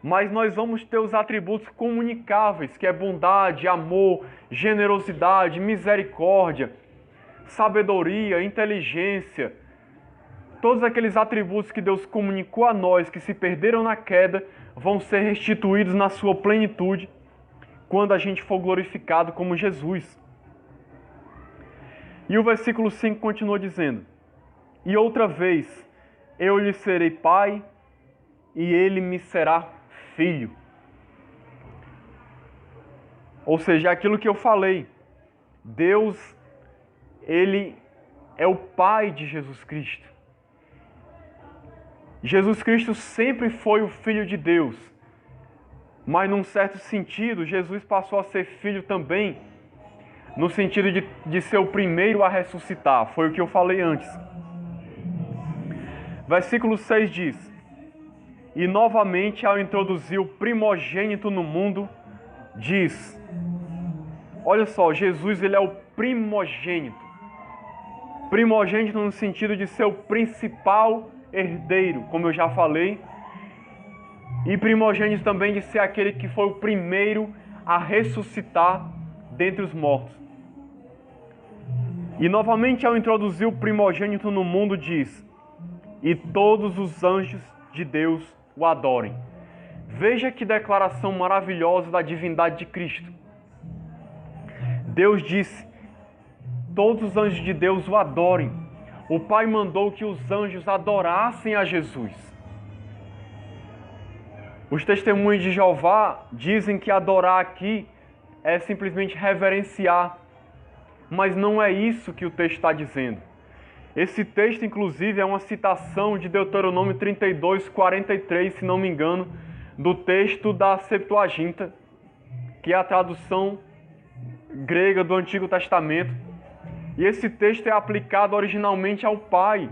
Mas nós vamos ter os atributos comunicáveis, que é bondade, amor, generosidade, misericórdia, sabedoria, inteligência. Todos aqueles atributos que Deus comunicou a nós, que se perderam na queda, vão ser restituídos na sua plenitude quando a gente for glorificado como Jesus. E o versículo 5 continua dizendo: E outra vez eu lhe serei pai, e ele me será filho. Ou seja, aquilo que eu falei, Deus, Ele é o Pai de Jesus Cristo. Jesus Cristo sempre foi o Filho de Deus, mas num certo sentido, Jesus passou a ser filho também, no sentido de ser o primeiro a ressuscitar. Foi o que eu falei antes. Versículo 6 diz: E novamente, ao introduzir o primogênito no mundo, diz... Olha só, Jesus, ele é o primogênito. Primogênito no sentido de ser o principal herdeiro, como eu já falei. E primogênito também de ser aquele que foi o primeiro a ressuscitar dentre os mortos. E novamente, ao introduzir o primogênito no mundo, diz: E todos os anjos de Deus o adorem. Veja que declaração maravilhosa da divindade de Cristo. Deus disse: todos os anjos de Deus o adorem. O Pai mandou que os anjos adorassem a Jesus. Os testemunhos de Jeová dizem que adorar aqui é simplesmente reverenciar. Mas não é isso que o texto está dizendo. Esse texto, inclusive, é uma citação de Deuteronômio 32, 43, se não me engano, do texto da Septuaginta, que é a tradução grega do Antigo Testamento. E esse texto é aplicado originalmente ao Pai.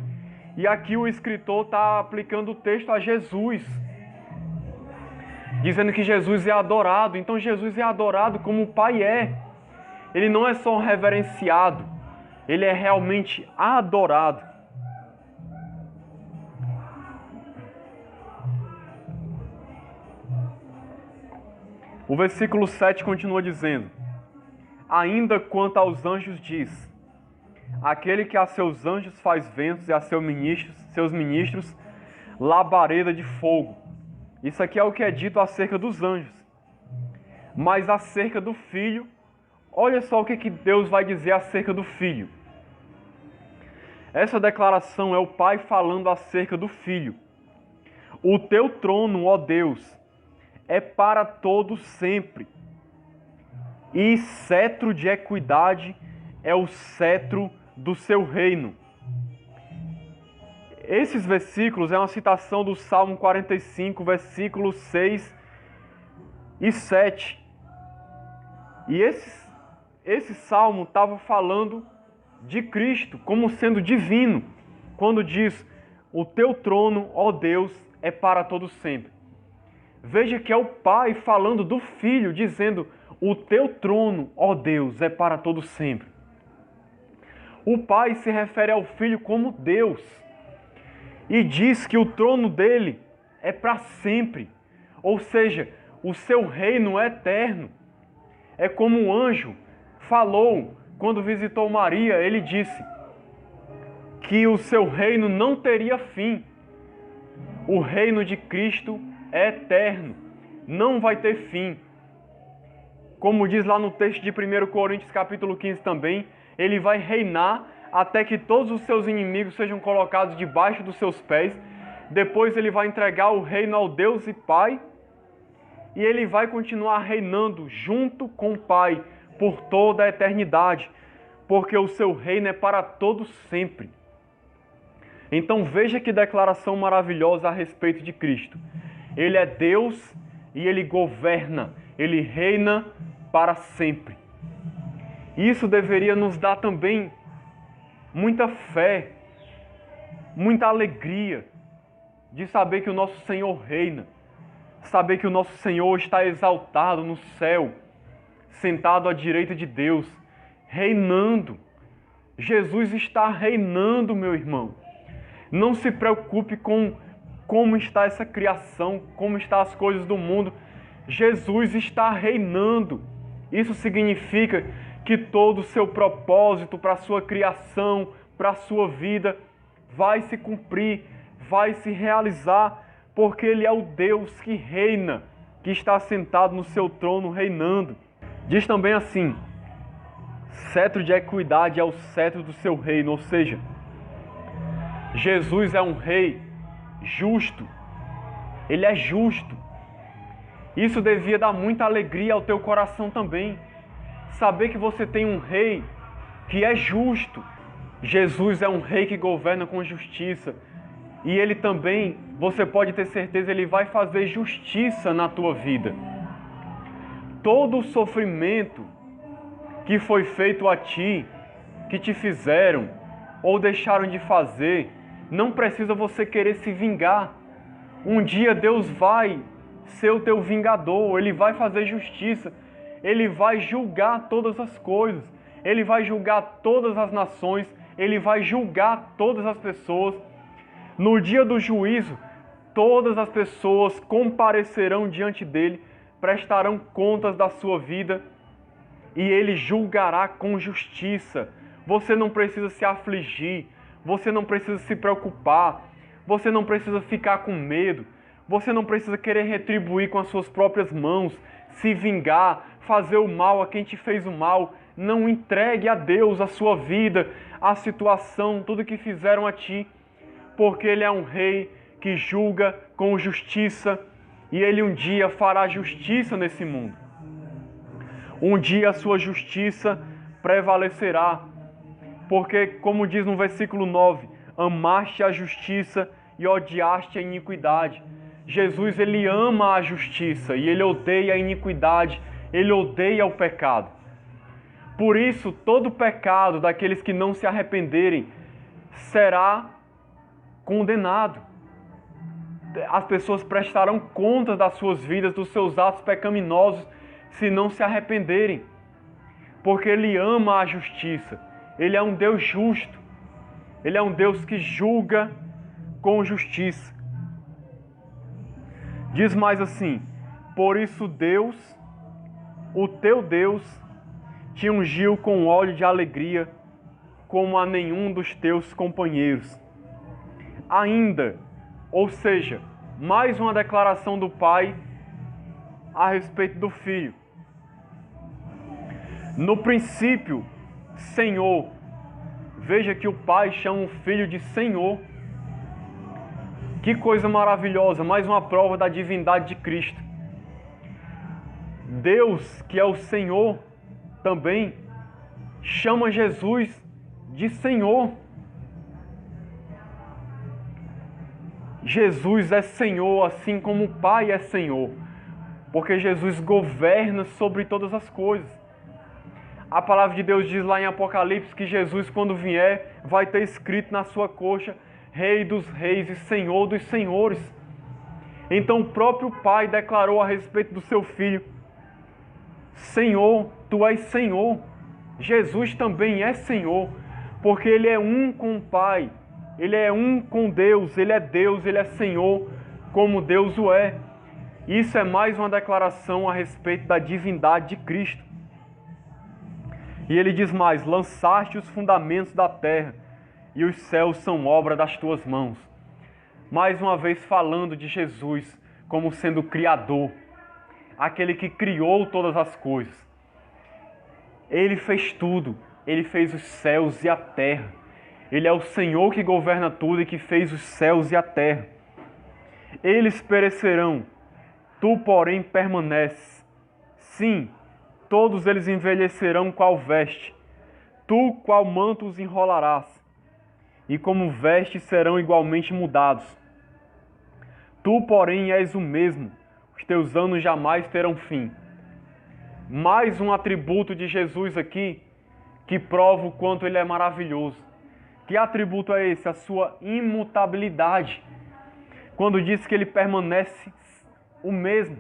E aqui o escritor está aplicando o texto a Jesus, dizendo que Jesus é adorado. Então Jesus é adorado como o Pai é. Ele não é só reverenciado, ele é realmente adorado. O versículo 7 continua dizendo: Ainda quanto aos anjos diz: Aquele que a seus anjos faz ventos e a seus ministros labareda de fogo. Isso aqui é o que é dito acerca dos anjos. Mas acerca do Filho, olha só o que Deus vai dizer acerca do Filho. Essa declaração é o Pai falando acerca do Filho. O teu trono, ó Deus, é para todo sempre, e cetro de equidade é o cetro do seu reino. Esses versículos é uma citação do Salmo 45, versículos 6 e 7. E esse salmo estava falando de Cristo como sendo divino, quando diz: o teu trono, ó Deus, é para todo sempre. Veja que é o Pai falando do Filho, dizendo: o teu trono, ó Deus, é para todo sempre. O Pai se refere ao Filho como Deus e diz que o trono dele é para sempre, ou seja, o seu reino é eterno. É como um anjo falou quando visitou Maria, ele disse que o seu reino não teria fim. O reino de Cristo é eterno, não vai ter fim. Como diz lá no texto de 1 Coríntios capítulo 15 também, Ele vai reinar até que todos os seus inimigos sejam colocados debaixo dos seus pés. Depois ele vai entregar o reino ao Deus e Pai. E ele vai continuar reinando junto com o Pai por toda a eternidade, porque o seu reino é para todos sempre. Então veja que declaração maravilhosa a respeito de Cristo. Ele é Deus e ele governa, ele reina para sempre. Isso deveria nos dar também muita fé, muita alegria de saber que o nosso Senhor reina, saber que o nosso Senhor está exaltado no céu, sentado à direita de Deus, reinando. Jesus está reinando, meu irmão. Não se preocupe com como está essa criação, como estão as coisas do mundo. Jesus está reinando. Isso significa que todo o seu propósito para a sua criação, para a sua vida, vai se cumprir, vai se realizar, porque Ele é o Deus que reina, que está sentado no seu trono reinando. Diz também assim: cetro de equidade é o cetro do seu reino, ou seja, Jesus é um rei justo, Ele é justo. Isso devia dar muita alegria ao teu coração também, saber que você tem um rei que é justo. Jesus é um rei que governa com justiça, e Ele também, você pode ter certeza, Ele vai fazer justiça na tua vida. Todo o sofrimento que foi feito a ti, que te fizeram ou deixaram de fazer, não precisa você querer se vingar. Um dia Deus vai ser o teu vingador, Ele vai fazer justiça, Ele vai julgar todas as coisas, Ele vai julgar todas as nações, Ele vai julgar todas as pessoas. No dia do juízo, todas as pessoas comparecerão diante dEle, prestarão contas da sua vida e Ele julgará com justiça. Você não precisa se afligir, você não precisa se preocupar, você não precisa ficar com medo, você não precisa querer retribuir com as suas próprias mãos, se vingar, fazer o mal a quem te fez o mal. Não entregue a Deus a sua vida, a situação, tudo que fizeram a ti, porque Ele é um rei que julga com justiça e Ele um dia fará justiça nesse mundo. Um dia a sua justiça prevalecerá, porque, como diz no versículo 9, amaste a justiça e odiaste a iniquidade. Jesus, Ele ama a justiça e Ele odeia a iniquidade, Ele odeia o pecado. Por isso, todo pecado daqueles que não se arrependerem será condenado. As pessoas prestarão contas das suas vidas, dos seus atos pecaminosos, se não se arrependerem. Porque Ele ama a justiça. Ele é um Deus justo. Ele é um Deus que julga com justiça. Diz mais assim: por isso Deus, o teu Deus, te ungiu com óleo de alegria, como a nenhum dos teus companheiros. Ainda, ou seja, mais uma declaração do Pai a respeito do Filho. No princípio, Senhor. Veja que o Pai chama o Filho de Senhor. Que coisa maravilhosa, mais uma prova da divindade de Cristo. Deus, que é o Senhor, também chama Jesus de Senhor. Jesus é Senhor, assim como o Pai é Senhor, porque Jesus governa sobre todas as coisas. A palavra de Deus diz lá em Apocalipse que Jesus, quando vier, vai ter escrito na sua coxa: Rei dos reis e Senhor dos senhores. Então o próprio Pai declarou a respeito do seu Filho: Senhor, Tu és Senhor. Jesus também é Senhor, porque Ele é um com o Pai, Ele é um com Deus, Ele é Senhor, como Deus o é. Isso é mais uma declaração a respeito da divindade de Cristo. E Ele diz mais: lançaste os fundamentos da terra, e os céus são obra das tuas mãos. Mais uma vez falando de Jesus como sendo o Criador, aquele que criou todas as coisas. Ele fez tudo. Ele fez os céus e a terra. Ele é o Senhor que governa tudo e que fez os céus e a terra. Eles perecerão, tu, porém, permaneces. Sim, todos eles envelhecerão qual veste. Tu, qual manto, os enrolarás, e como veste serão igualmente mudados. Tu, porém, és o mesmo, os teus anos jamais terão fim. Mais um atributo de Jesus aqui, que prova o quanto ele é maravilhoso. Que atributo é esse? A sua imutabilidade. Quando diz que ele permanece o mesmo,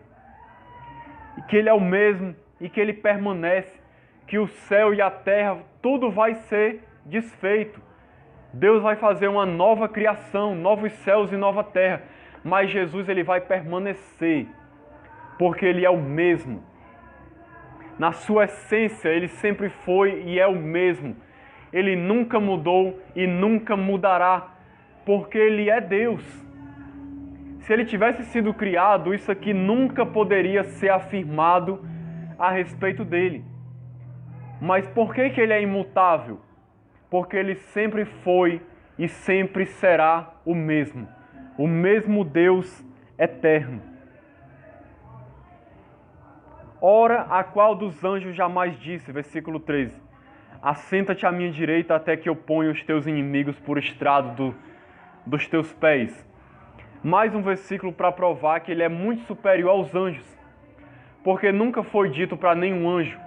e que ele é o mesmo, e que ele permanece, que o céu e a terra, tudo vai ser desfeito. Deus vai fazer uma nova criação, novos céus e nova terra, mas Jesus ele vai permanecer, porque ele é o mesmo. Na sua essência, ele sempre foi e é o mesmo. Ele nunca mudou e nunca mudará, porque ele é Deus. Se ele tivesse sido criado, isso aqui nunca poderia ser afirmado a respeito dele. Mas por que ele é imutável? Porque ele sempre foi e sempre será o mesmo Deus eterno. Ora, a qual dos anjos jamais disse, versículo 13, assenta-te à minha direita até que eu ponha os teus inimigos por estrado dos teus pés. Mais um versículo para provar que ele é muito superior aos anjos. Porque nunca foi dito para nenhum anjo,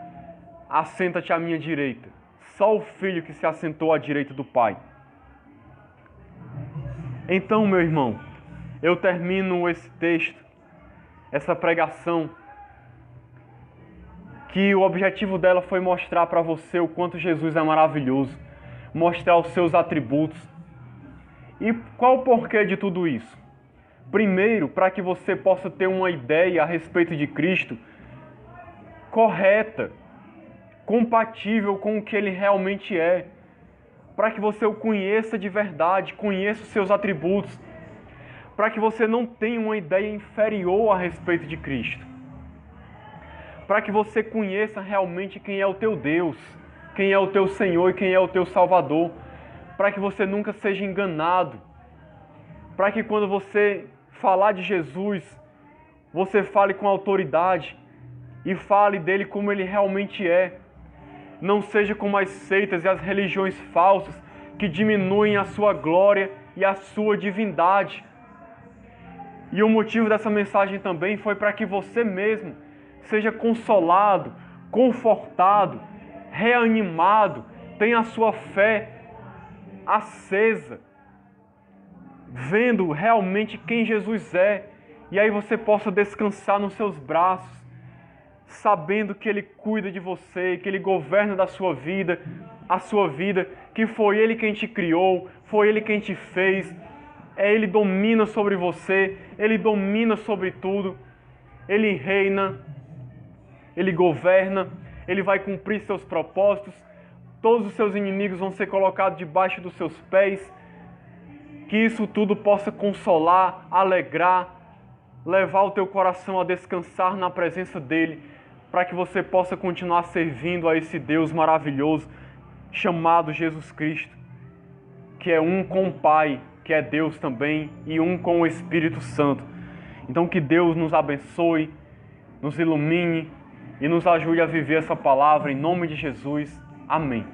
assenta-te à minha direita. Só o Filho que se assentou à direita do Pai. Então, meu irmão, eu termino esse texto, essa pregação, que o objetivo dela foi mostrar para você o quanto Jesus é maravilhoso, mostrar os seus atributos. E qual o porquê de tudo isso? Primeiro, para que você possa ter uma ideia a respeito de Cristo correta, compatível com o que Ele realmente é, para que você o conheça de verdade, conheça os seus atributos, para que você não tenha uma ideia inferior a respeito de Cristo, para que você conheça realmente quem é o teu Deus, quem é o teu Senhor e quem é o teu Salvador, para que você nunca seja enganado, para que quando você falar de Jesus, você fale com autoridade e fale dele como ele realmente é. Não seja como as seitas e as religiões falsas que diminuem a sua glória e a sua divindade. E o motivo dessa mensagem também foi para que você mesmo seja consolado, confortado, reanimado, tenha a sua fé acesa, vendo realmente quem Jesus é, e aí você possa descansar nos seus braços, sabendo que Ele cuida de você, que Ele governa da sua vida, a sua vida, que foi Ele quem te criou, foi Ele quem te fez, Ele domina sobre você, Ele domina sobre tudo, Ele reina, Ele governa, Ele vai cumprir seus propósitos, todos os seus inimigos vão ser colocados debaixo dos seus pés, que isso tudo possa consolar, alegrar, levar o teu coração a descansar na presença dEle, para que você possa continuar servindo a esse Deus maravilhoso, chamado Jesus Cristo, que é um com o Pai, que é Deus também, e um com o Espírito Santo. Então que Deus nos abençoe, nos ilumine e nos ajude a viver essa palavra em nome de Jesus. Amém.